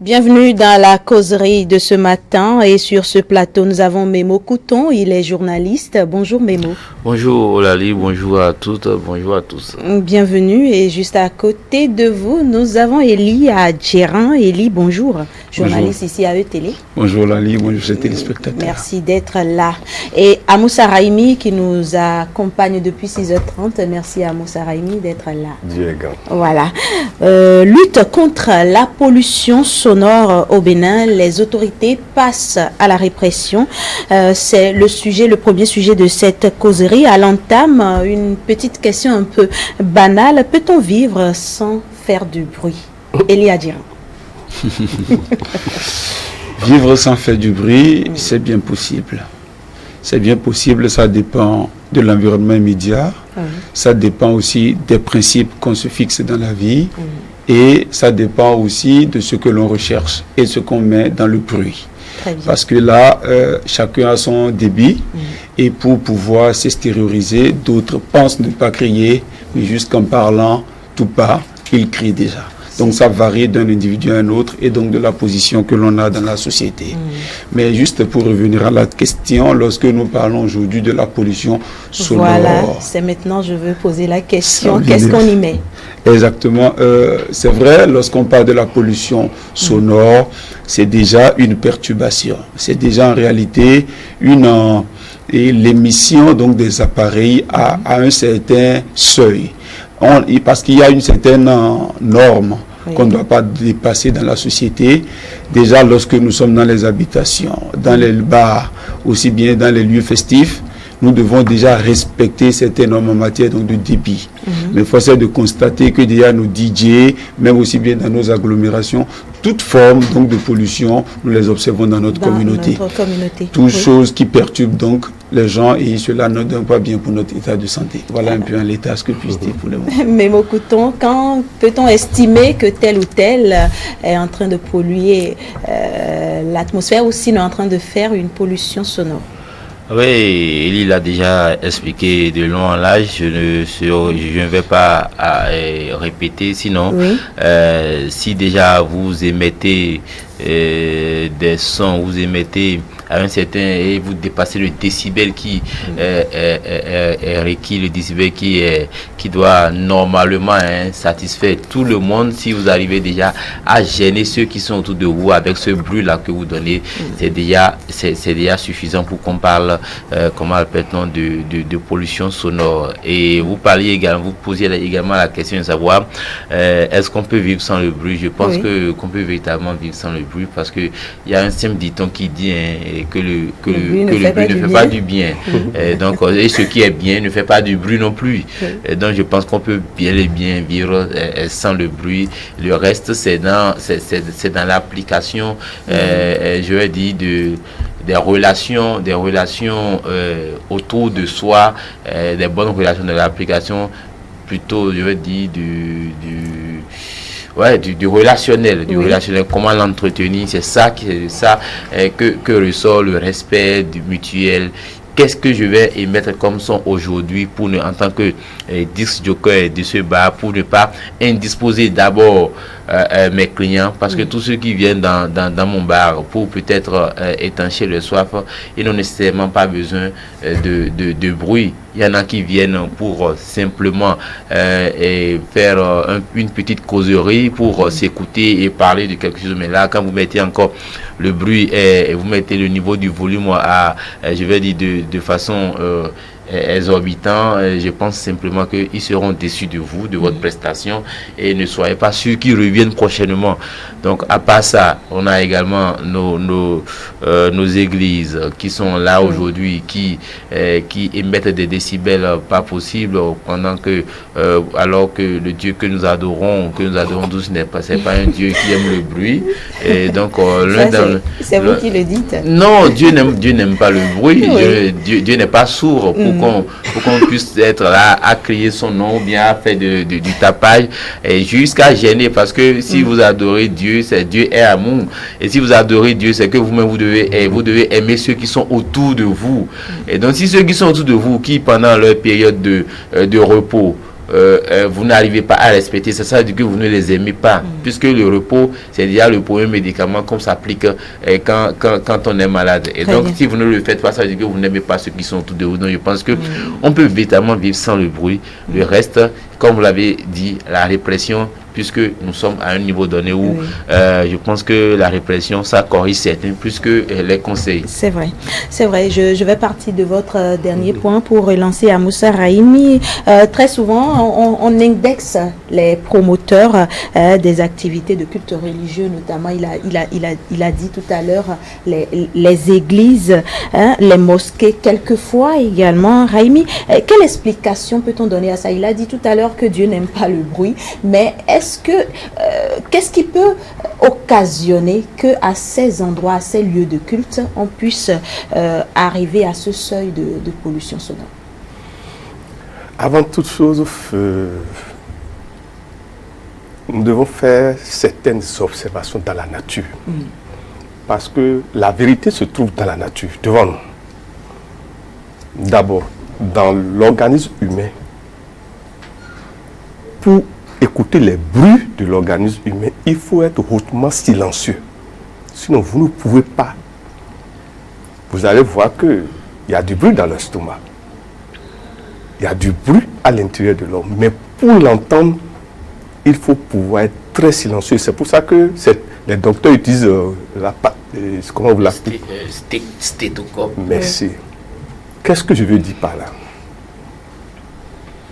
Bienvenue dans la causerie de ce matin et sur ce plateau nous avons Memo Couton, il est journaliste. Bonjour Memo. Bonjour Olali, bonjour à toutes, bonjour à tous. Bienvenue et juste à côté de vous nous avons Elie Adjeran. Elie, bonjour, journaliste bonjour. Ici à E-Télé. Bonjour Olali, bonjour chers téléspectateurs. Merci d'être là. Et Amoussa Raimi qui nous accompagne depuis 6h30. Merci Amoussa Raimi d'être là. Dieu est grand. Voilà. Lutte contre la pollution sonore au Bénin, les autorités passent à la répression. C'est le premier sujet de cette causerie. À l'entame, une petite question un peu banale. Peut-on vivre sans faire du bruit? Elie Adjeran. Vivre sans faire du bruit, c'est bien possible. C'est bien possible, ça dépend de l'environnement immédiat. Ça dépend aussi des principes qu'on se fixe dans la vie. Et ça dépend aussi de ce que l'on recherche et ce qu'on met dans le bruit. Parce que là, chacun a son débit. Et pour pouvoir s'extérioriser, d'autres pensent ne pas crier, mais juste qu'en parlant tout bas, ils crient déjà. Donc ça varie d'un individu à un autre et donc de la position que l'on a dans la société. Mais juste pour revenir à la question, lorsque nous parlons aujourd'hui de la pollution sonore... Voilà, c'est maintenant je veux poser la question, qu'est-ce qu'on y met? Exactement, c'est vrai, lorsqu'on parle de la pollution sonore, c'est déjà une perturbation. C'est déjà en réalité l'émission donc des appareils à un certain seuil. Parce qu'il y a une certaine norme qu'on ne doit pas dépasser dans la société. Déjà, lorsque nous sommes dans les habitations, dans les bars, aussi bien dans les lieux festifs, nous devons déjà respecter certaines normes en matière donc, de débit. Mais il faut essayer de constater que déjà nos DJ, même aussi bien dans nos agglomérations, toute forme donc, de pollution, nous les observons dans notre communauté. Toutes choses qui perturbent donc les gens et cela ne donne pas bien pour notre état de santé. Voilà un peu en l'état ce que je puisse dire pour le moment. Mais Couton, quand peut-on estimer que tel ou tel est en train de polluer l'atmosphère ou sinon en train de faire une pollution sonore? Oui, il a déjà expliqué de long en large, je ne vais pas répéter, sinon, si déjà vous émettez des sons, vous émettez à un certain, et vous dépassez le décibel qui est requis, le décibel qui doit normalement satisfaire tout le monde. Si vous arrivez déjà à gêner ceux qui sont autour de vous avec ce bruit-là que vous donnez, c'est déjà suffisant pour qu'on parle, comment appelle-t-on, de pollution sonore. Et vous parliez également, vous posiez également la question de savoir est-ce qu'on peut vivre sans le bruit. Je pense qu'on peut véritablement vivre sans le bruit parce que il y a un simple dicton qui dit que le bruit ne fait pas du bien. Donc, et ce qui est bien ne fait pas du bruit non plus. Donc, je pense qu'on peut bien et bien vivre sans le bruit. Le reste, c'est dans l'application, je vais dire, des relations autour de soi, des bonnes relations de l'application, plutôt, je veux dire, du relationnel, comment l'entretenir, c'est ça que ressort le respect du mutuel. Qu'est-ce que je vais émettre comme son aujourd'hui pour en tant que disc joker de ce bar, pour ne pas indisposer d'abord mes clients, parce que tous ceux qui viennent dans mon bar pour peut-être étancher le soif, ils n'ont nécessairement pas besoin de bruit. Il y en a qui viennent pour simplement faire une petite causerie, pour s'écouter et parler de quelque chose. Mais là, quand vous mettez encore le bruit et vous mettez le niveau du volume à, je vais dire, de façon exorbitant, je pense simplement qu'ils seront déçus de vous, de votre prestation, et ne soyez pas sûrs qu'ils reviennent prochainement. Donc à part ça, on a également nos églises qui sont là aujourd'hui, qui émettent des décibels pas possibles, pendant que alors que le Dieu que nous adorons tous, c'est pas un Dieu qui aime le bruit. Et donc c'est vous qui le dites. Non, Dieu n'aime pas le bruit. Dieu n'est pas sourd pour qu'on puisse être là à crier son nom, ou bien à faire du tapage, et jusqu'à gêner, parce que si vous adorez Dieu, Dieu est amour, et si vous adorez Dieu, c'est que vous-même vous devez aimer ceux qui sont autour de vous. Et donc si ceux qui sont autour de vous, qui pendant leur période de repos vous n'arrivez pas à respecter ça, ça veut dire que vous ne les aimez pas, puisque le repos, c'est déjà le premier médicament comme s'applique quand on est malade. Et donc, si vous ne le faites pas, ça veut dire que vous n'aimez pas ceux qui sont autour de vous. Donc, je pense que on peut véritablement vivre sans le bruit. Le reste, comme vous l'avez dit, la répression, puisque nous sommes à un niveau donné où je pense que la répression, ça corrige certains plus que les conseils. C'est vrai, c'est vrai. Je vais partir de votre dernier point pour relancer à Moussa Rahimi. Très souvent, on indexe les promoteurs des activités de culte religieux, notamment, il a dit tout à l'heure, les églises, les mosquées, quelquefois également. Rahimi, quelle explication peut-on donner à ça? Il a dit tout à l'heure que Dieu n'aime pas le bruit, mais qu'est-ce qui peut occasionner que à ces endroits, à ces lieux de culte, on puisse arriver à ce seuil de pollution sonore? Avant toute chose, nous devons faire certaines observations dans la nature. Parce que la vérité se trouve dans la nature, devant nous. D'abord, dans l'organisme humain, pour écouter les bruits de l'organisme humain, il faut être hautement silencieux. Sinon, vous ne pouvez pas. Vous allez voir qu'il y a du bruit dans l'estomac. Il y a du bruit à l'intérieur de l'homme. Mais pour l'entendre, il faut pouvoir être très silencieux. C'est pour ça que les docteurs utilisent comment vous l'appelez? Stéthoscope. Merci. Qu'est-ce que je veux dire par là?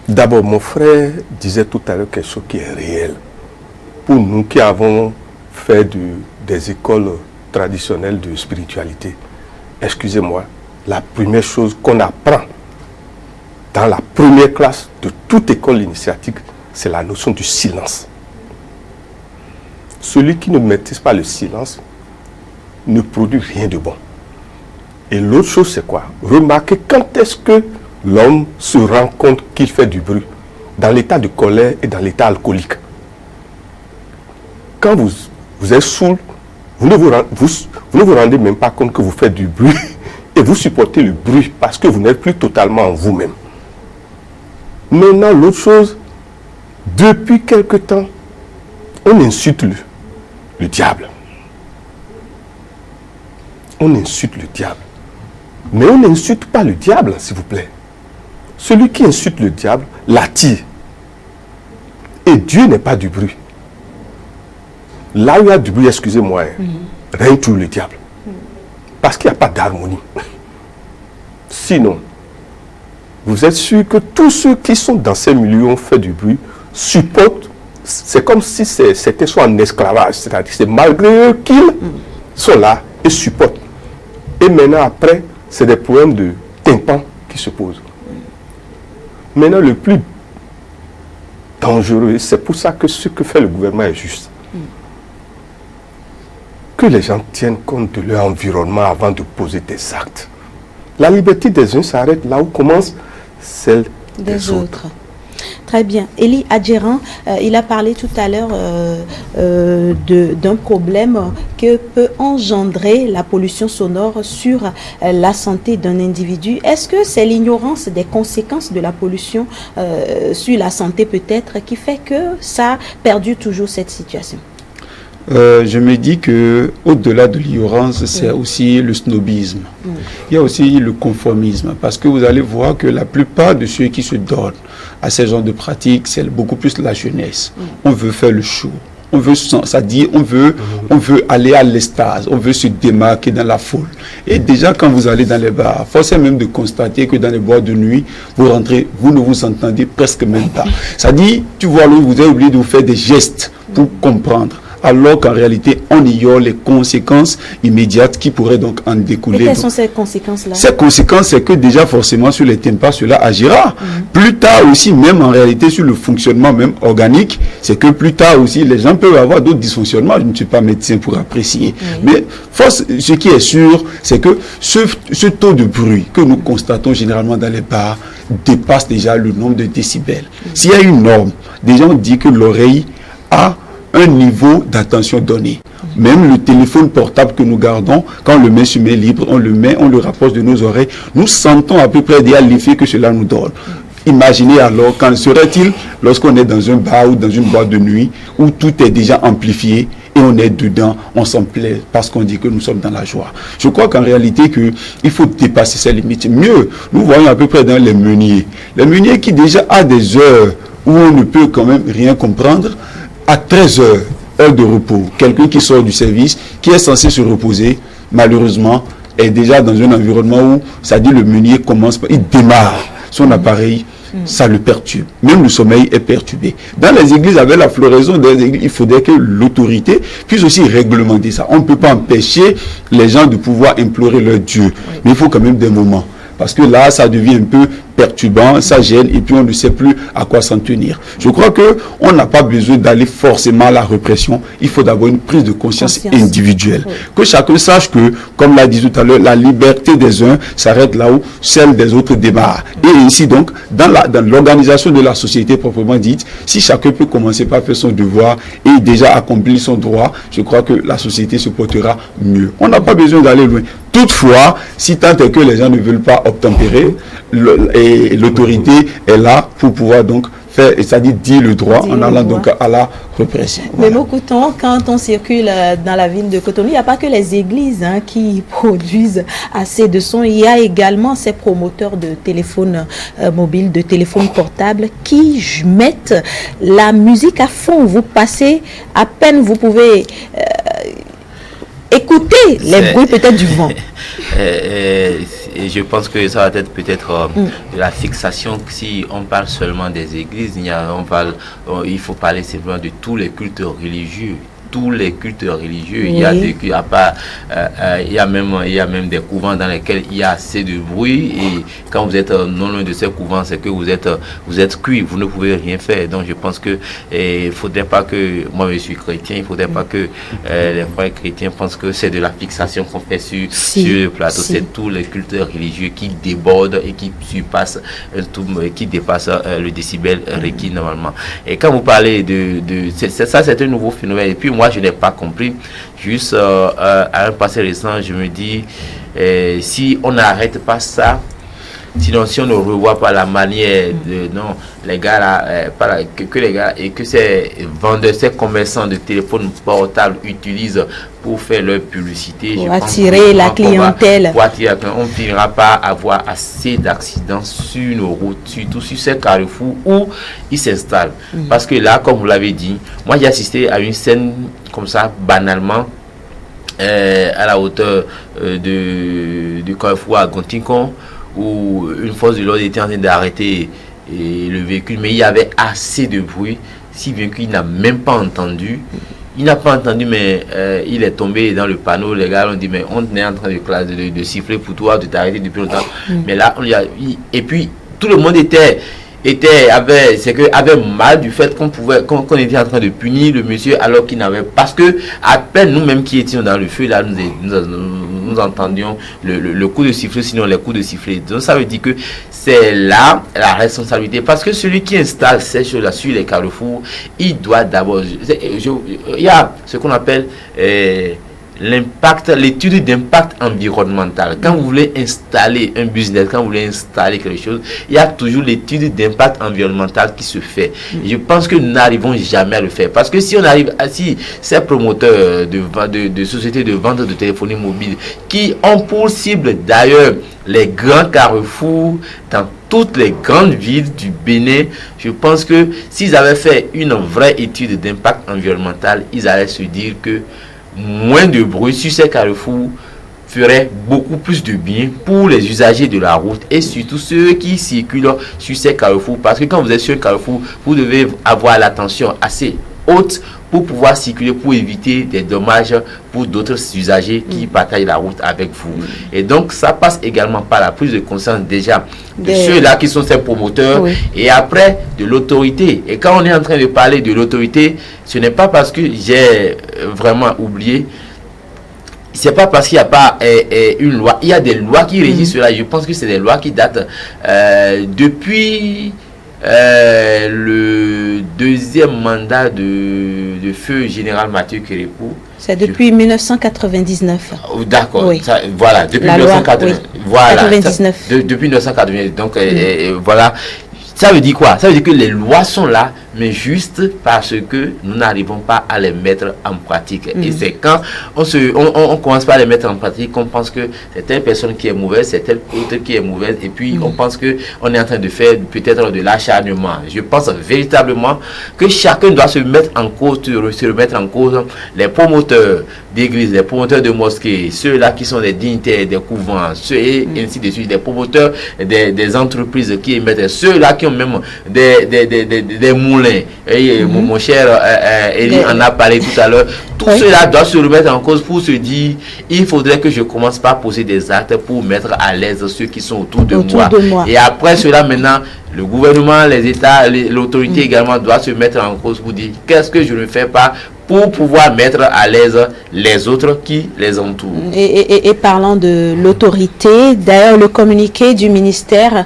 D'abord, mon frère disait tout à l'heure quelque chose qui est réel. Pour nous qui avons fait des écoles traditionnelles de spiritualité, excusez-moi, la première chose qu'on apprend dans la première classe de toute école initiatique, c'est la notion du silence. Celui qui ne maîtrise pas le silence ne produit rien de bon. Et l'autre chose, c'est quoi? Remarquez quand est-ce que l'homme se rend compte qu'il fait du bruit, dans l'état de colère et dans l'état alcoolique. Quand vous êtes saoul, vous ne vous rendez même pas compte que vous faites du bruit et vous supportez le bruit parce que vous n'êtes plus totalement en vous-même. Maintenant, l'autre chose, depuis quelque temps, on insulte le diable. On insulte le diable. Mais on n'insulte pas le diable, s'il vous plaît. Celui qui insulte le diable l'attire. Et Dieu n'est pas du bruit. Là où il y a du bruit, excusez-moi, rien trouve le diable. Parce qu'il n'y a pas d'harmonie. Sinon, vous êtes sûr que tous ceux qui sont dans ces milieux ont fait du bruit, supportent. C'est comme si c'était soit en esclavage. C'est-à-dire c'est malgré eux qu'ils sont là et supportent. Et maintenant, après, c'est des problèmes de tympan qui se posent. Maintenant, le plus dangereux, c'est pour ça que ce que fait le gouvernement est juste. Que les gens tiennent compte de leur environnement avant de poser des actes. La liberté des uns s'arrête là où commence celle des autres. Très bien. Élie Adjeran, il a parlé tout à l'heure d'un problème que peut engendrer la pollution sonore sur la santé d'un individu. Est-ce que c'est l'ignorance des conséquences de la pollution sur la santé peut-être qui fait que ça perdure toujours cette situation? Je me dis que au-delà de l'ignorance, c'est aussi le snobisme. Il y a aussi le conformisme, parce que vous allez voir que la plupart de ceux qui se donnent à ces genres de pratiques, c'est beaucoup plus la jeunesse. On veut faire le show. On veut, ça dit, on veut aller à l'extase, on veut se démarquer dans la foule. Et déjà, quand vous allez dans les bars, force est même de constater que dans les boîtes de nuit, vous rentrez, vous ne vous entendez presque même pas. Ça dit, tu vois, là, vous avez oublié de vous faire des gestes pour comprendre. Alors qu'en réalité, on ignore les conséquences immédiates qui pourraient donc en découler. Et quelles sont ces conséquences-là? Ces conséquences, c'est que déjà forcément sur les tympans, cela agira. Plus tard aussi, même en réalité sur le fonctionnement même organique, c'est que plus tard aussi, les gens peuvent avoir d'autres dysfonctionnements. Je ne suis pas médecin pour apprécier. Mais ce qui est sûr, c'est que ce taux de bruit que nous constatons généralement dans les bars dépasse déjà le nombre de décibels. S'il y a une norme, déjà on dit que l'oreille a un niveau d'attention donné. Même le téléphone portable que nous gardons, quand on le met sur main libre, on le rapproche de nos oreilles, nous sentons à peu près déjà l'effet que cela nous donne. Imaginez alors, qu'en serait-il lorsqu'on est dans un bar ou dans une boîte de nuit où tout est déjà amplifié et on est dedans, on s'en plaît parce qu'on dit que nous sommes dans la joie. Je crois qu'en réalité, il faut dépasser ces limites. Mieux, nous voyons à peu près dans les meuniers. Les meuniers qui déjà a des heures où on ne peut quand même rien comprendre, à 13 heures, heure de repos. Quelqu'un qui sort du service, qui est censé se reposer, malheureusement, est déjà dans un environnement où, ça dit, le meunier commence, il démarre son appareil, ça le perturbe. Même le sommeil est perturbé. Dans les églises, avec la floraison des églises, il faudrait que l'autorité puisse aussi réglementer ça. On ne peut pas empêcher les gens de pouvoir implorer leur Dieu. Mais il faut quand même des moments. Parce que là, ça devient un peu perturbant, ça gêne, et puis on ne sait plus à quoi s'en tenir. Je crois qu'on n'a pas besoin d'aller forcément à la répression. Il faut d'abord une prise de conscience individuelle. Oui. Que chacun sache que, comme l'a dit tout à l'heure, la liberté des uns s'arrête là où celle des autres démarre. Et ainsi donc, dans l'organisation de la société proprement dite, si chacun peut commencer par faire son devoir et déjà accomplir son droit, je crois que la société se portera mieux. On n'a pas besoin d'aller loin. Toutefois, si tant est que les gens ne veulent pas obtempérer, et l'autorité est là pour pouvoir donc faire, c'est-à-dire dire le droit en allant donc à la répression. Mais beaucoup de temps, quand on circule dans la ville de Cotonou, il n'y a pas que les églises qui produisent assez de sons. Il y a également ces promoteurs de téléphones mobiles, de téléphones portables qui mettent la musique à fond. Vous passez, à peine vous pouvez écouter les bruits peut-être du vent. Et je pense que ça va être peut-être de la fixation. Si on parle seulement des églises, il faut parler simplement de tous les cultes religieux. Tous les cultes religieux, oui. Il y a même des couvents dans lesquels il y a assez de bruit, et quand vous êtes non loin de ces couvents, c'est que vous êtes cuit, vous ne pouvez rien faire. Donc je pense que il faudrait pas que, moi je suis chrétien, il faudrait pas que les frères chrétiens pensent que c'est de la fixation qu'on fait sur le plateau. C'est tous les cultes religieux qui débordent et qui surpassent qui dépassent le décibel requis normalement. Et quand vous parlez ça, c'est un nouveau phénomène. Et puis moi je n'ai pas compris, juste à un passé récent, je me dis, si on n'arrête pas ça, sinon si on ne revoit pas la manière de, non, les gars là, que les gars et que ces vendeurs, ces commerçants de téléphones portables utilisent pour faire leur publicité, pour attirer la clientèle. On ne finira pas avoir assez d'accidents sur nos routes, surtout sur ces carrefours où ils s'installent. Parce que là, comme vous l'avez dit, moi j'ai assisté à une scène comme ça, banalement, à la hauteur du carrefour à Gontincon, où une force de l'ordre était en train d'arrêter le véhicule, mais il y avait assez de bruit, si bien qu'il n'a même pas entendu. Il n'a pas entendu, mais il est tombé dans le panneau. Les gars ont dit, mais on est en train de siffler pour toi, de t'arrêter depuis longtemps. Mais là, et puis tout le monde avait mal du fait qu'on était en train de punir le monsieur, alors qu'il n'avait, parce que à peine nous-mêmes qui étions dans le feu là, nous entendions le coup de sifflet, sinon les coups de sifflet. Donc ça veut dire que c'est là la responsabilité, parce que celui qui installe ces choses-là sur les carrefours, il doit d'abord, il y a ce qu'on appelle l'étude d'impact environnemental. Quand vous voulez installer un business, quand vous voulez installer quelque chose, il y a toujours l'étude d'impact environnemental qui se fait. Et je pense que nous n'arrivons jamais à le faire. Parce que si on arrive si ces promoteurs de sociétés de vente de téléphonie mobile, qui ont pour cible d'ailleurs les grands carrefours dans toutes les grandes villes du Bénin, je pense que s'ils avaient fait une vraie étude d'impact environnemental, ils allaient se dire que moins de bruit sur ces carrefours ferait beaucoup plus de bien pour les usagers de la route et surtout ceux qui circulent sur ces carrefours, parce que quand vous êtes sur un carrefour, vous devez avoir l'attention assez haute pour pouvoir circuler, pour éviter des dommages pour d'autres usagers qui partagent la route avec vous. Et donc ça passe également par la prise de conscience déjà de ceux-là qui sont ces promoteurs, et après de l'autorité. Et quand on est en train de parler de l'autorité, ce n'est pas parce que j'ai vraiment oublié, c'est pas parce qu'il n'y a pas une loi. Il y a des lois qui régissent cela. Je pense que c'est des lois qui datent depuis le deuxième mandat de feu général Mathieu Kérékou. C'est depuis 1999. D'accord, oui. Voilà, depuis 1999. Voilà, depuis 1999. Donc, voilà. Ça veut dire quoi? Ça veut dire que les lois sont là, mais juste parce que nous n'arrivons pas à les mettre en pratique. Et c'est quand on commence pas à les mettre en pratique qu'on pense que c'est telle personne qui est mauvaise, c'est telle autre qui est mauvaise, et puis on pense que on est en train de faire peut-être de l'acharnement. Je pense véritablement que chacun doit se mettre en cause, se remettre en cause. Les promoteurs d'églises, les promoteurs de mosquées, ceux-là qui sont des dignitaires des couvents, ceux et ainsi de suite, des promoteurs des entreprises qui émettent, ceux-là qui ont même des moulins. Et mon cher Elie en a parlé tout à l'heure. Tout cela doit se remettre en cause pour se dire, il faudrait que je commence par poser des actes pour mettre à l'aise ceux qui sont autour de moi. Et après cela, maintenant, le gouvernement, les États, l'autorité également doit se mettre en cause pour dire, qu'est-ce que je ne fais pas pour pouvoir mettre à l'aise les autres qui les entourent. Et parlant de l'autorité, d'ailleurs le communiqué du ministère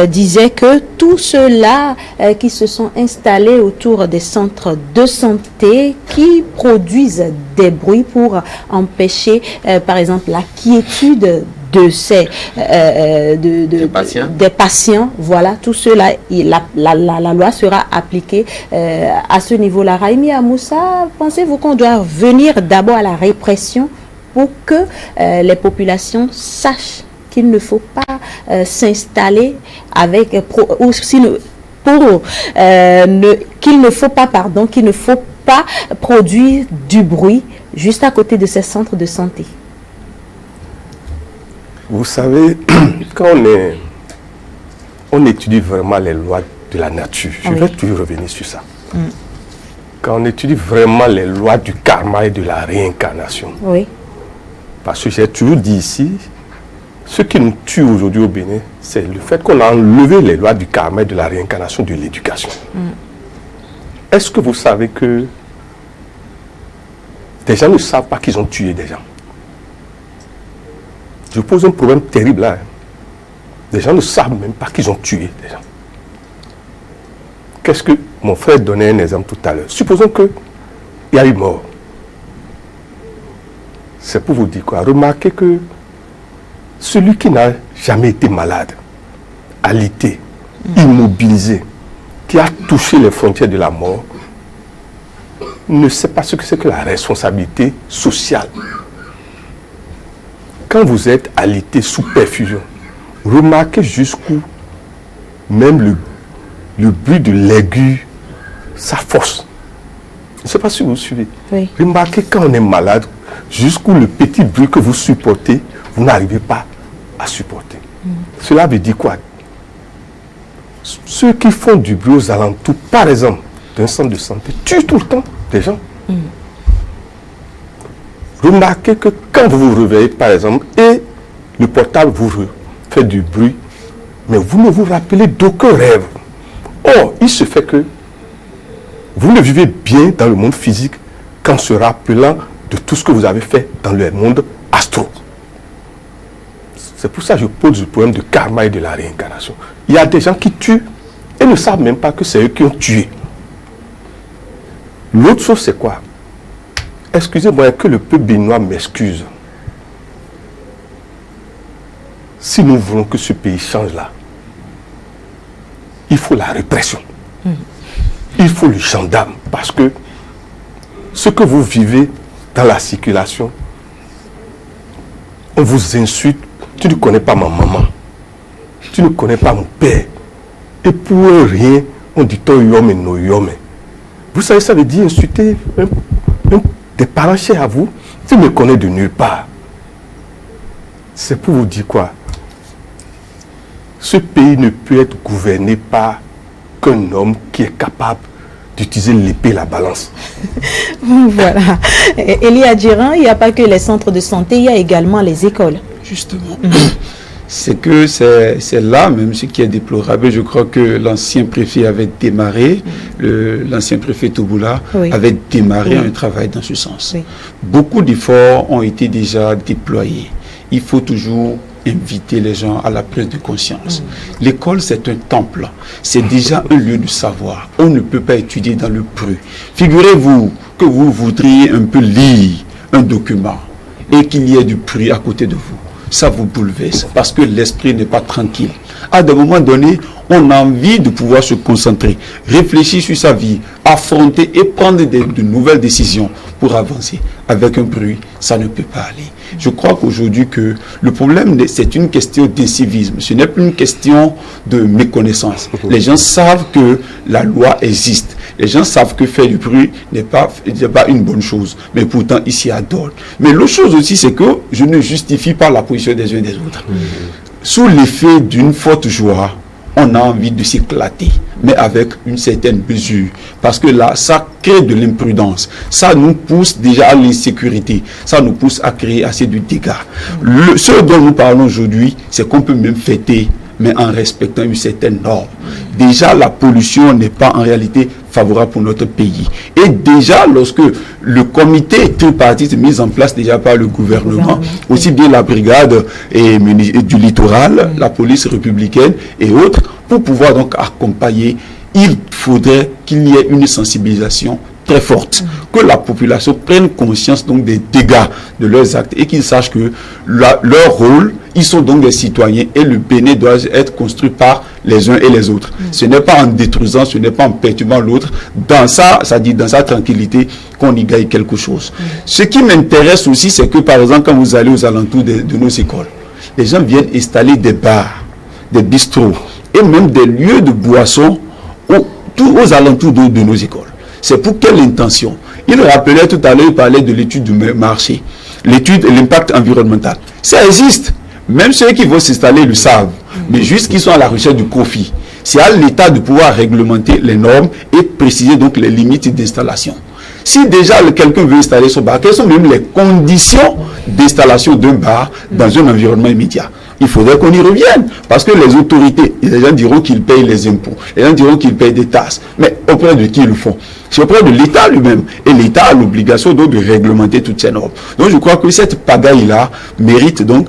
disait que tous ceux-là qui se sont installés autour des centres de santé qui produisent des bruits pour empêcher par exemple la quiétude de ces des patients, voilà, tout cela, la loi sera appliquée à ce niveau-là. Raimi Amoussa, pensez-vous qu'on doit venir d'abord à la répression pour que les populations sachent qu'il ne faut pas s'installer avec qu'il ne faut pas produire du bruit juste à côté de ces centres de santé? Vous savez, quand on étudie vraiment les lois de la nature, je vais toujours revenir sur ça. Quand on étudie vraiment les lois du karma et de la réincarnation, parce que j'ai toujours dit ici, ce qui nous tue aujourd'hui au Bénin, c'est le fait qu'on a enlevé les lois du karma et de la réincarnation de l'éducation. Est-ce que vous savez que des gens ne savent pas qu'ils ont tué des gens? Je pose un problème terrible là. Les gens ne savent même pas qu'ils ont tué des gens. Qu'est-ce que mon frère donnait un exemple tout à l'heure? Supposons qu'il y a eu mort. C'est pour vous dire quoi? Remarquez que celui qui n'a jamais été malade, alité, immobilisé, qui a touché les frontières de la mort, ne sait pas ce que c'est que la responsabilité sociale. Quand vous êtes alité sous perfusion, remarquez jusqu'où même le bruit de l'aigu, sa force. Je ne sais pas si vous suivez. Remarquez quand on est malade, jusqu'où le petit bruit que vous supportez, vous n'arrivez pas à supporter. Cela veut dire quoi? Ceux qui font du bruit aux alentours, par exemple, d'un centre de santé, tuent tout le temps des gens. Remarquez que quand vous vous réveillez, par exemple, et le portable vous fait du bruit, mais vous ne vous rappelez d'aucun rêve. Or, il se fait que vous ne vivez bien dans le monde physique qu'en se rappelant de tout ce que vous avez fait dans le monde astro. C'est pour ça que je pose le problème de karma et de la réincarnation. Il y a des gens qui tuent et ne savent même pas que c'est eux qui ont tué. L'autre chose, c'est quoi? Excusez-moi que le peuple béninois m'excuse. Si nous voulons que ce pays change là, il faut la répression. Il faut le gendarme. Parce que ce que vous vivez dans la circulation, on vous insulte. Tu ne connais pas ma maman. Tu ne connais pas mon père. Et pour rien, on dit ton yome et no yome. Vous savez, ça veut dire insulter des parents chers à vous. Tu ne me connais de nulle part. C'est pour vous dire quoi? Ce pays ne peut être gouverné par qu'un homme qui est capable d'utiliser l'épée et la balance. Voilà. Elie Adjiran, il n'y a pas que les centres de santé, il y a également les écoles. Justement. C'est que c'est là même ce qui est déplorable. Je crois que l'ancien préfet avait démarré, l'ancien préfet Touboula avait démarré un travail dans ce sens. Beaucoup d'efforts ont été déjà déployés. Il faut toujours inviter les gens à la prise de conscience. L'école, c'est un temple. C'est déjà un lieu de savoir. On ne peut pas étudier dans le bruit. Figurez-vous que vous voudriez un peu lire un document et qu'il y ait du bruit à côté de vous. ça vous bouleverse parce que l'esprit n'est pas tranquille. À un moment donné, on a envie de pouvoir se concentrer, réfléchir sur sa vie, affronter et prendre de nouvelles décisions pour avancer. Avec un bruit, ça ne peut pas aller. Je crois qu'aujourd'hui, que le problème, c'est une question d'incivisme. Ce n'est plus une question de méconnaissance. Les gens savent que la loi existe. Les gens savent que faire du bruit n'est pas une bonne chose. Mais pourtant, ici, il y a d'autres. Mais l'autre chose aussi, c'est que je ne justifie pas la position des uns et des autres. Sous l'effet d'une forte joie, on a envie de s'éclater, mais avec une certaine mesure. Parce que là, ça crée de l'imprudence. Ça nous pousse déjà à l'insécurité. Ça nous pousse à créer assez de dégâts. Ce dont nous parlons aujourd'hui, c'est qu'on peut même fêter, mais en respectant une certaine norme. Déjà, la pollution n'est pas en réalité favorable pour notre pays. Et déjà, lorsque le comité tripartite mis en place déjà par le gouvernement, aussi bien la brigade du littoral, la police républicaine et autres, pour pouvoir donc accompagner, il faudrait qu'il y ait une sensibilisation très forte, que la population prenne conscience donc des dégâts de leurs actes et qu'ils sachent que leur rôle, ils sont donc des citoyens et le Bénin doit être construit par les uns et les autres. Ce n'est pas en détruisant, ce n'est pas en perturbant l'autre, dans ça dit dans sa tranquillité qu'on y gagne quelque chose. Ce qui m'intéresse aussi, c'est que par exemple, quand vous allez aux alentours de nos écoles, les gens viennent installer des bars, des bistrots et même des lieux de boissons aux alentours de nos écoles. C'est pour quelle intention? Il rappelait tout à l'heure, il parlait de l'étude du marché, l'étude et l'impact environnemental. Ça existe. Même ceux qui vont s'installer le savent. Mais juste qu'ils sont à la recherche du profit. C'est à l'État de pouvoir réglementer les normes et préciser donc les limites d'installation. Si déjà quelqu'un veut installer son bar, quelles sont même les conditions d'installation d'un bar dans un environnement immédiat? Il faudrait qu'on y revienne, parce que les autorités, les gens diront qu'ils payent les impôts, les gens diront qu'ils payent des taxes, mais auprès de qui ils le font? C'est auprès de l'État lui-même, et l'État a l'obligation donc de réglementer toutes ces normes. Donc je crois que cette pagaille-là mérite donc,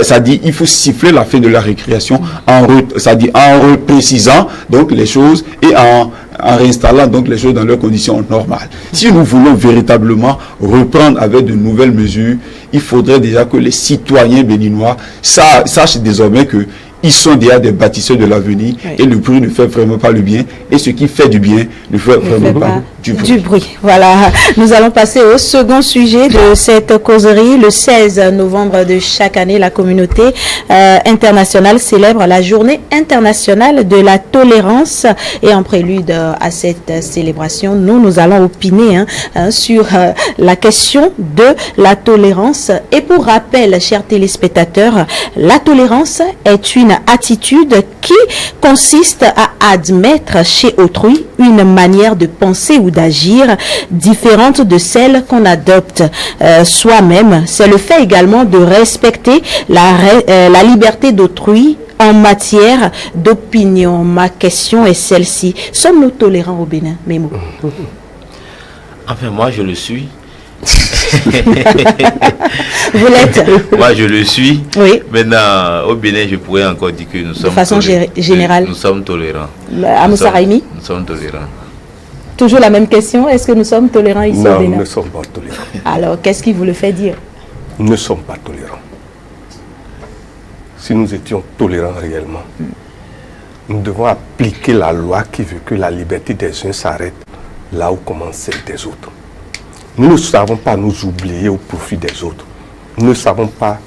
ça dit, il faut siffler la fin de la récréation en reprécisant donc les choses et en réinstallant donc les choses dans leurs conditions normales. Si nous voulons véritablement reprendre avec de nouvelles mesures, il faudrait déjà que les citoyens béninois sachent désormais que ils sont déjà des bâtisseurs de l'avenir, et le bruit ne fait vraiment pas le bien, et ce qui fait du bien ne fait vraiment pas du bruit. Voilà, nous allons passer au second sujet de cette causerie. Le 16 novembre de chaque année, la communauté internationale célèbre la journée internationale de la tolérance, et en prélude à cette célébration, nous allons opiner sur la question de la tolérance. Et pour rappel, chers téléspectateurs, la tolérance est une attitude qui consiste à admettre chez autrui une manière de penser ou d'agir différente de celle qu'on adopte soi-même. C'est le fait également de respecter la liberté d'autrui en matière d'opinion. Ma question est celle-ci. Sommes-nous tolérants au Bénin, Memo? Enfin, moi, je le suis. Vous l'êtes? Moi, je le suis. Oui. Maintenant, au Bénin, je pourrais encore dire que nous sommes... De façon générale. Nous sommes tolérants. À Moussa Raimi? Nous sommes tolérants. Toujours la même question. Est-ce que nous sommes tolérants ici au Bénin? Non, nous ne sommes pas tolérants. Alors, qu'est-ce qui vous le fait dire? Nous ne sommes pas tolérants. Si nous étions tolérants réellement, nous devons appliquer la loi qui veut que la liberté des uns s'arrête là où commence celle des autres. Nous ne savons pas nous oublier au profit des autres. Nous ne savons pas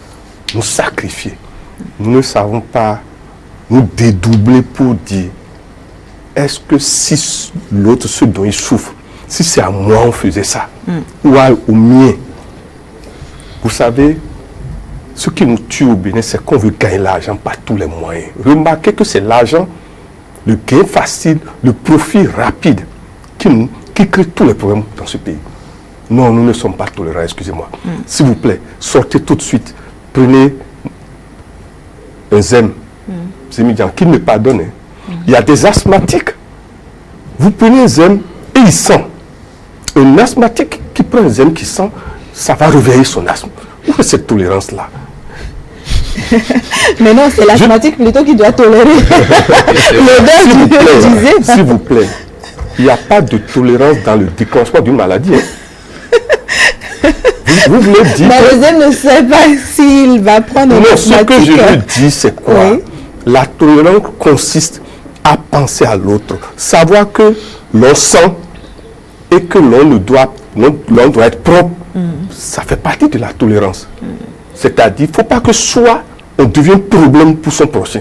nous sacrifier. Nous ne savons pas nous dédoubler pour dire, est-ce que si l'autre, ce dont il souffre, si c'est à moi on faisait ça, ou au mien? Vous savez, ce qui nous tue au Bénin, c'est qu'on veut gagner l'argent par tous les moyens. Remarquez que c'est l'argent, le gain facile, le profit rapide qui crée tous les problèmes dans ce pays. Non, nous ne sommes pas tolérants, excusez-moi. S'il vous plaît, sortez tout de suite. Prenez un zème, Zémidian, qui ne pardonne. Il y a des asthmatiques. Vous prenez un zème et il sent. Un asthmatique qui prend un zème qui sent, ça va réveiller son asthme. Où est cette tolérance-là? Mais non, c'est l'asthmatique plutôt qui doit tolérer l'odeur du zème. S'il vous plaît, il n'y a pas de tolérance dans le déclenchement d'une maladie. Vous voulez dire... Mais le ne sait pas s'il va prendre... Non, ce que je veux dire, c'est quoi? Oui. La tolérance consiste à penser à l'autre, savoir que l'on sent et que l'on doit être propre. Ça fait partie de la tolérance. C'est-à-dire, il ne faut pas que soit on devient problème pour son prochain.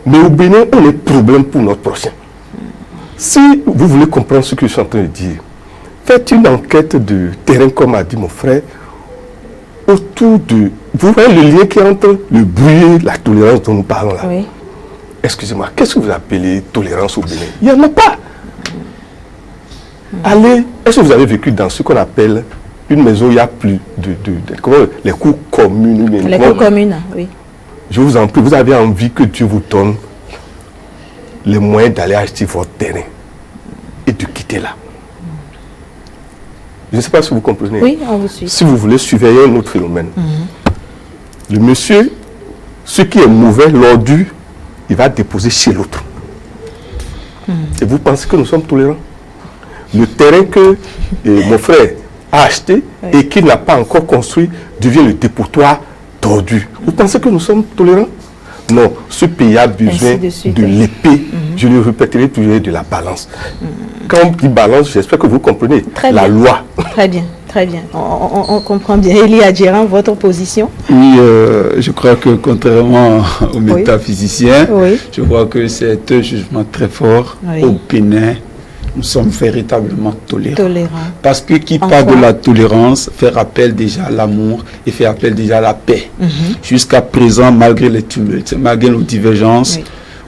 Mais au Bénin, on est problème pour notre prochain. Si vous voulez comprendre ce que je suis en train de dire, faites une enquête de terrain, comme a dit mon frère, autour de... Vous voyez le lien qui est entre le bruit et la tolérance dont nous parlons là. Oui. Excusez-moi, qu'est-ce que vous appelez tolérance au Bénin? Il n'y en a pas. Allez, est-ce que vous avez vécu dans ce qu'on appelle une maison où il n'y a plus les cours communes? Les cours communes, oui. Je vous en prie, vous avez envie que Dieu vous donne les moyens d'aller acheter votre terrain et de quitter là. Je ne sais pas si vous comprenez. Oui, on vous suit. Si vous voulez surveiller un autre phénomène, le monsieur, ce qui est mauvais, l'ordure, il va déposer chez l'autre. Et vous pensez que nous sommes tolérants? Le terrain que mon frère a acheté et qu'il n'a pas encore construit devient le dépotoir d'ordures. Vous pensez que nous sommes tolérants? Non, ce pays a besoin de l'épée, je le répéterai toujours, de la balance. Quand on dit balance, j'espère que vous comprenez la loi. Très bien, très bien. On comprend bien. Elie Adjérand, votre position? Oui, je crois que contrairement aux métaphysiciens, je crois que c'est un jugement très fort au Bénin. Nous sommes véritablement tolérants. Parce que qui parle de la tolérance fait appel déjà à l'amour et fait appel déjà à la paix. Jusqu'à présent, malgré les tumultes, malgré nos divergences,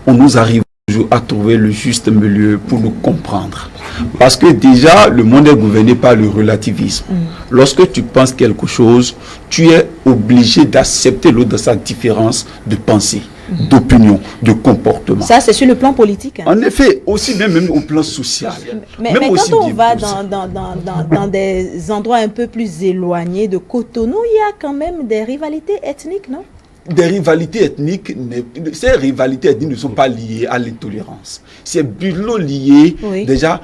on nous arrive toujours à trouver le juste milieu pour nous comprendre. Parce que déjà, le monde est gouverné par le relativisme. Lorsque tu penses quelque chose, tu es obligé d'accepter l'autre dans sa différence de pensée, d'opinion, de comportement. Ça, c'est sur le plan politique. En effet, aussi même au plan social. Mais quand on va dans des endroits un peu plus éloignés de Cotonou, il y a quand même des rivalités ethniques, non? Des rivalités ethniques, ces rivalités ethniques ne sont pas liées à l'intolérance. C'est plutôt lié déjà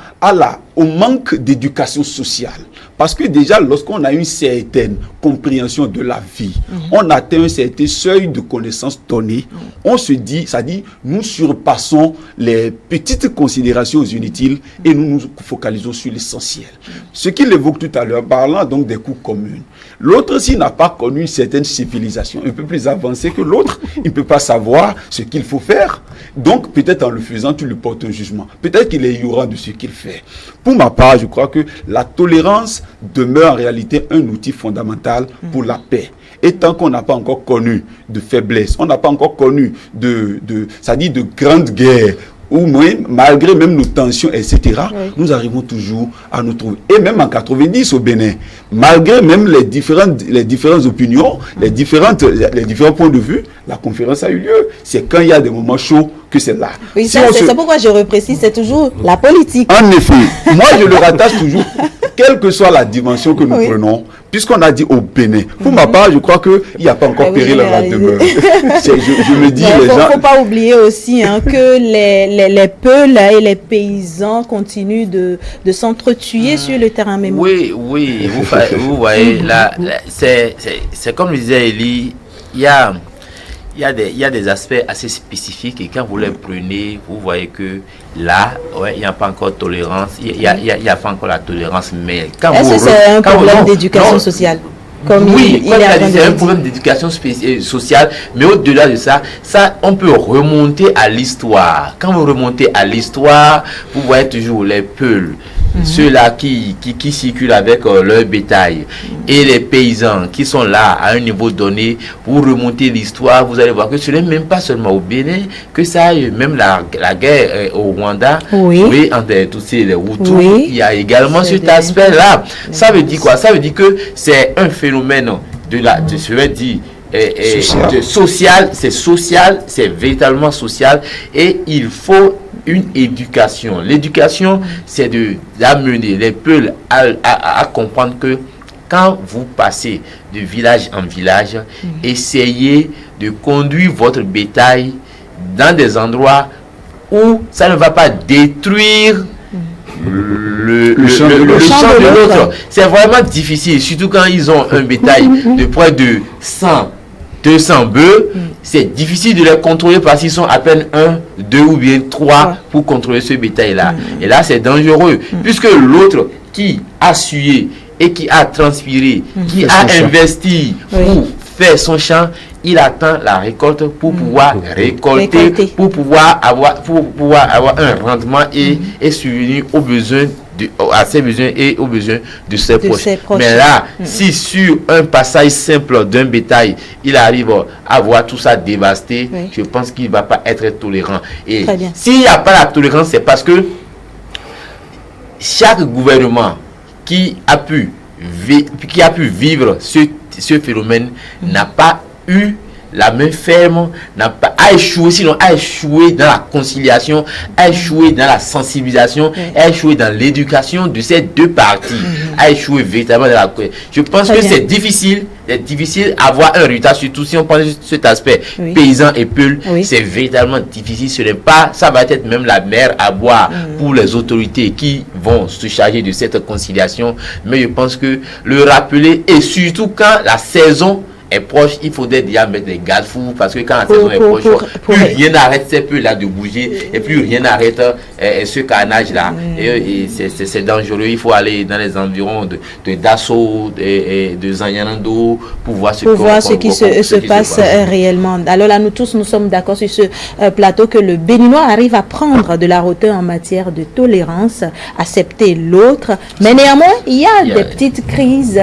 au manque d'éducation sociale. Parce que déjà, lorsqu'on a une certaine compréhension de la vie, on atteint un certain seuil de connaissances données, on se dit, ça dit, nous surpassons les petites considérations inutiles et nous nous focalisons sur l'essentiel. Ce qu'il évoque tout à l'heure, parlant donc des cours communs. L'autre, s'il n'a pas connu une certaine civilisation, un peu plus avancée que l'autre, il ne peut pas savoir ce qu'il faut faire. Donc, peut-être en le faisant, tu lui portes un jugement. Peut-être qu'il est ignorant de ce qu'il fait. Pour ma part, je crois que la tolérance demeure en réalité un outil fondamental pour la paix. Et tant qu'on n'a pas encore connu de faiblesse, on n'a pas encore connu de grandes guerres, ou même, malgré même nos tensions, etc., nous arrivons toujours à nous trouver. Et même en 90 au Bénin, malgré même les différentes opinions, les différents points de vue, la conférence a eu lieu. C'est quand il y a des moments chauds que c'est là. Oui, c'est pourquoi je reprécise, c'est toujours la politique. En effet, moi je le rattache toujours, quelle que soit la dimension que nous prenons, puisqu'on a dit au Bénin. Pour ma part, je crois qu'il n'y a pas encore péril à la demeure. Je me dis, il ne faut pas oublier aussi que les Peuls et les paysans continuent de s'entretuer sur le terrain même. Oui, vous voyez, là, c'est comme le disait Elie, il y a des aspects assez spécifiques et quand vous les prenez, vous voyez que là, il n'y a pas encore tolérance, il n'y a pas encore la tolérance, mais quand est-ce que c'est un problème d'éducation sociale? Oui, c'est un problème d'éducation sociale, mais au-delà de ça, on peut remonter à l'histoire. Quand vous remontez à l'histoire, vous voyez toujours les Peuls, ceux-là qui circulent avec leur bétail, et les paysans qui sont là à un niveau donné. Vous remontez l'histoire, vous allez voir que ce n'est même pas seulement au Bénin que ça a eu, même la guerre au Rwanda, entre tous les Hutus, il y a également cet aspect-là. Ça veut dire quoi? Ça veut dire que c'est un phénomène social, c'est véritablement social et il faut une éducation. L'éducation, c'est d'amener les peuples à comprendre que quand vous passez de village en village, essayez de conduire votre bétail dans des endroits où ça ne va pas détruire le champ de l'autre. C'est vraiment difficile, surtout quand ils ont un bétail de près de 100, 200 bœufs. C'est difficile de les contrôler parce qu'ils sont à peine 1, 2 ou bien 3 pour contrôler ce bétail-là. Et là, c'est dangereux, puisque l'autre qui a sué et qui a transpiré, qui a investi pour faire son champ, il attend la récolte pour pouvoir récolter, pour pouvoir avoir un rendement et subvenir aux besoins à ses besoins et aux besoins de ses proches. Mais là, si sur un passage simple d'un bétail, il arrive à voir tout ça dévasté, je pense qu'il ne va pas être tolérant. Et s'il n'y a pas la tolérance, c'est parce que chaque gouvernement qui a pu vivre ce phénomène n'a pas eu la main ferme, a échoué, sinon a échoué dans la conciliation, a échoué dans la sensibilisation, a échoué dans l'éducation de ces deux parties, a échoué véritablement dans la... Je pense que c'est difficile d'avoir un résultat, surtout si on pense sur cet aspect paysan et peul, c'est véritablement difficile. Ce n'est pas, ça va être même la mer à boire pour les autorités qui vont se charger de cette conciliation, mais je pense que le rappeler, et surtout quand la saison est proche, il faudrait déjà mettre des garde-fous parce que quand la saison est proche, plus rien n'arrête ces peu-là de bouger et plus rien n'arrête ce carnage-là. Et c'est dangereux. Il faut aller dans les environs de Dasso, de Zanyanando pour voir ce qui se passe réellement. Alors là, nous tous, nous sommes d'accord sur ce plateau que le Béninois arrive à prendre de la hauteur en matière de tolérance, accepter l'autre. Mais néanmoins, il y a des petites crises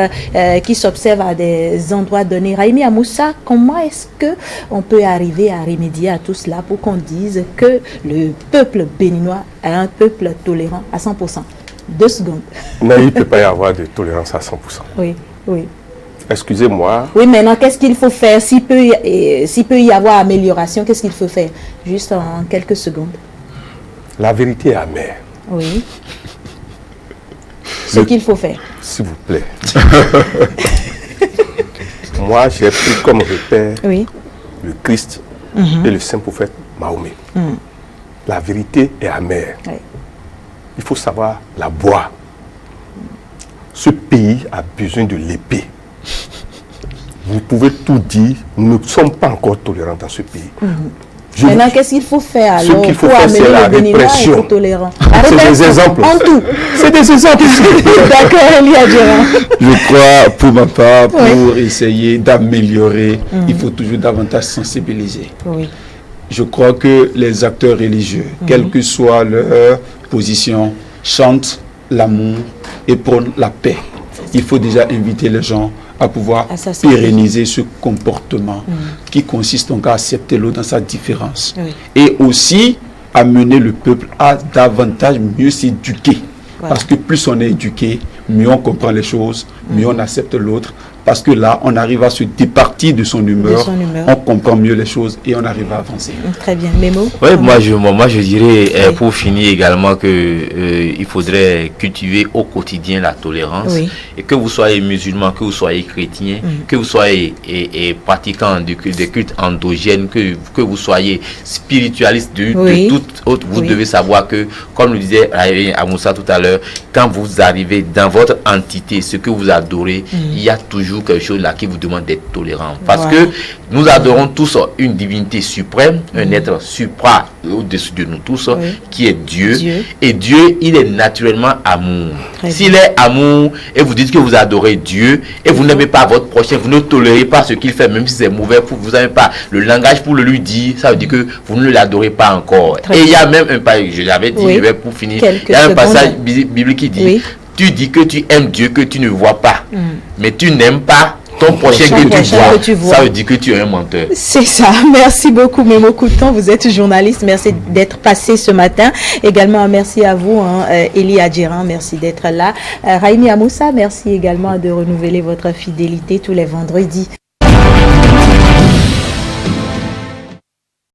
qui s'observent à des endroits donnés. Raimi Amoussa, comment est-ce qu'on peut arriver à remédier à tout cela pour qu'on dise que le peuple béninois est un peuple tolérant à 100%? 2 secondes. Non, il ne peut pas y avoir de tolérance à 100%. Oui. Excusez-moi. Oui, maintenant, qu'est-ce qu'il faut faire? S'il peut y avoir amélioration, qu'est-ce qu'il faut faire? Juste en quelques secondes. La vérité est amère. Oui. Ce qu'il faut faire. S'il vous plaît. Moi, j'ai pris comme repère le Christ et le saint prophète Mahomet. La vérité est amère. Il faut savoir la boire. Ce pays a besoin de l'épée. Vous pouvez tout dire, nous ne sommes pas encore tolérants dans ce pays. Maintenant, qu'est-ce qu'il faut faire alors? Ce qu'il faut faire, c'est la répression. C'est des exemples. En tout. C'est des exemples. D'accord, Elia Djera. Je crois, pour ma part, pour essayer d'améliorer, il faut toujours davantage sensibiliser. Je crois que les acteurs religieux, quelle que soit leur position, chantent l'amour et prônent la paix. Il faut déjà inviter les gens à pouvoir pérenniser ce comportement qui consiste donc à accepter l'autre dans sa différence. Et aussi amener le peuple à davantage mieux s'éduquer. Parce que plus on est éduqué, mieux on comprend les choses, mieux on accepte l'autre. Parce que là, on arrive à se départir de son humeur, on comprend mieux les choses et on arrive à avancer. Très bien. Mémo? Oui, moi je dirais pour finir également que il faudrait cultiver au quotidien la tolérance. Et que vous soyez musulman, que vous soyez chrétien, que vous soyez pratiquant des cultes endogènes, que vous soyez spiritualiste de toute autre, vous devez savoir que, comme le disait Amoussa tout à l'heure, quand vous arrivez dans votre entité, ce que vous adorez, il y a toujours quelque chose là qui vous demande d'être tolérant. Parce que nous adorons tous une divinité suprême, un être supra au-dessus de nous tous, qui est Dieu. Et Dieu, il est naturellement amour. S'il est amour, et vous dites que vous adorez Dieu, et vous n'aimez pas votre prochain, vous ne tolérez pas ce qu'il fait, même si c'est mauvais, vous n'avez pas le langage pour le lui dire, ça veut dire que vous ne l'adorez pas encore. Et il y a même un passage, je l'avais dit, je vais pour finir, il y a un passage biblique qui dit, tu dis que tu aimes Dieu que tu ne vois pas, mais tu n'aimes pas ton prochain que tu vois. Ça veut dire que tu es un menteur. C'est ça. Merci beaucoup, Mémo Couton. Vous êtes journaliste. Merci d'être passé ce matin. Également, merci à vous, Elia Djera. Merci d'être là. Raimi Amoussa, merci également de renouveler votre fidélité tous les vendredis.